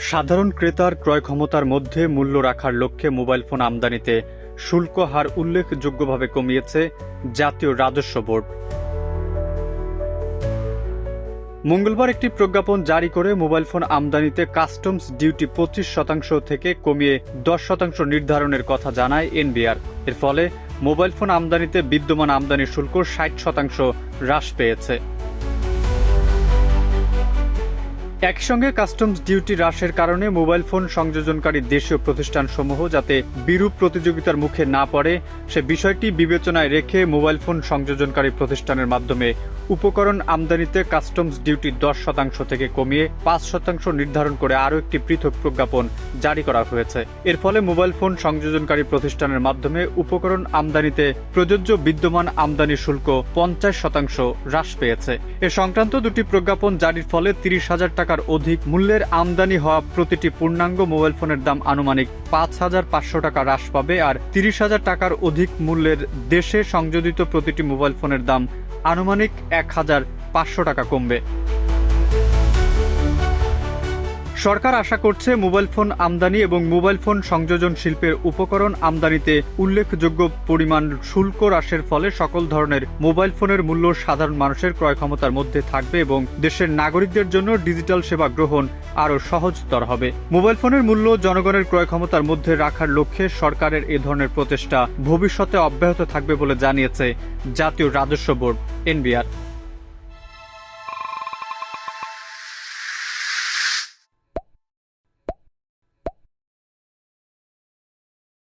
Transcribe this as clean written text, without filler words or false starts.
সাধারণ ক্রেতার ক্রয় ক্ষমতার মধ্যে মূল্য রাখার লক্ষ্যে মোবাইল ফোন আমদানিতে শুল্ক হার উল্লেখযোগ্যভাবে কমিয়েছে জাতীয় রাজস্ব বোর্ড। মঙ্গলবার একটি প্রজ্ঞাপন জারি করে মোবাইল ফোন আমদানিতে কাস্টমস ডিউটি 25% থেকে কমিয়ে 10% নির্ধারণের কথা জানায় এনবিআর। এর ফলে মোবাইল ফোন আমদানিতে বিদ্যমান আমদানি শুল্ক 60% হ্রাস পেয়েছে। একই সঙ্গে কাস্টমস ডিউটি হ্রাসের কারণে মোবাইল ফোন সংযোজনকারী দেশীয় প্রতিষ্ঠানসমূহ যাতে বিরূপ প্রতিযোগিতার মুখে না পড়ে সে বিষয়টি বিবেচনায় রেখে মোবাইল ফোন সংযোজনকারী প্রতিষ্ঠানের মাধ্যমে উপকরণ আমদানিতে কাস্টমস ডিউটি 10% থেকে কমিয়ে 5% নির্ধারণ করে আরও একটি পৃথক প্রজ্ঞাপন জারি করা হয়েছে। এর ফলে মোবাইল ফোন সংযোজনকারী প্রতিষ্ঠানের মাধ্যমে উপকরণ আমদানিতে প্রযোজ্য বিদ্যমান আমদানি শুল্ক 50% হ্রাস পেয়েছে। এ সংক্রান্ত দুটি প্রজ্ঞাপন জারির ফলে 30,000 টাকার অধিক মূল্যের আমদানি হওয়া প্রতিটি পূর্ণাঙ্গ মোবাইল ফোনের দাম আনুমানিক 5,500 টাকা হ্রাস পাবে, আর 30,000 টাকার অধিক মূল্যের দেশে সংযোজিত প্রতিটি মোবাইল ফোনের দাম আনুমানিক 1,500 টাকা কমবে। সরকার আশা করছে মোবাইল ফোন আমদানি এবং মোবাইল ফোন সংযোজন শিল্পের উপকরণ আমদানিতে উল্লেখযোগ্য পরিমাণ শুল্ক হ্রাসের ফলে সকল ধরনের মোবাইল ফোনের মূল্য সাধারণ মানুষের ক্রয় ক্ষমতার মধ্যে থাকবে এবং দেশের নাগরিকদের জন্য ডিজিটাল সেবা গ্রহণ আরও সহজতর হবে। মোবাইল ফোনের মূল্য জনগণের ক্রয় ক্ষমতার মধ্যে রাখার লক্ষ্যে সরকারের এ ধরনের প্রচেষ্টা ভবিষ্যতে অব্যাহত থাকবে বলে জানিয়েছে জাতীয় রাজস্ব বোর্ড এনবিআর।